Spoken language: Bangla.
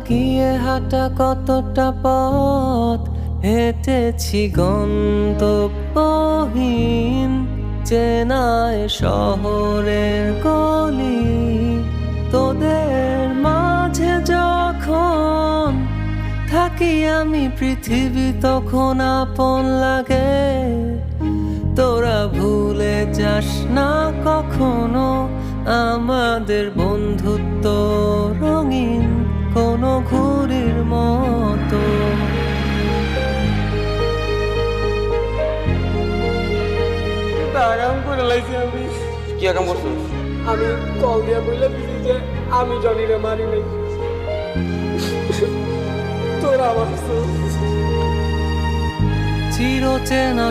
গিয়ে হাঁটা কতটা পথ হেঁটেছি গন্তব্যহীন চেনায় শহরের গলি। তোদের মাঝে যখন থাকি আমি পৃথিবী তখন আপন লাগে। তোরা ভুলে যাস না কখনো আমাদের বন্ধুত্ব রঙিন কোনো ঘুড়ির মতো। আগাম করে লাইছি আমি। কি আকাম করছো? আমি কল দিয়া বললে দিছি যে আমি জনিরে মারি নাই, তোরা মারছো। চিরচেনা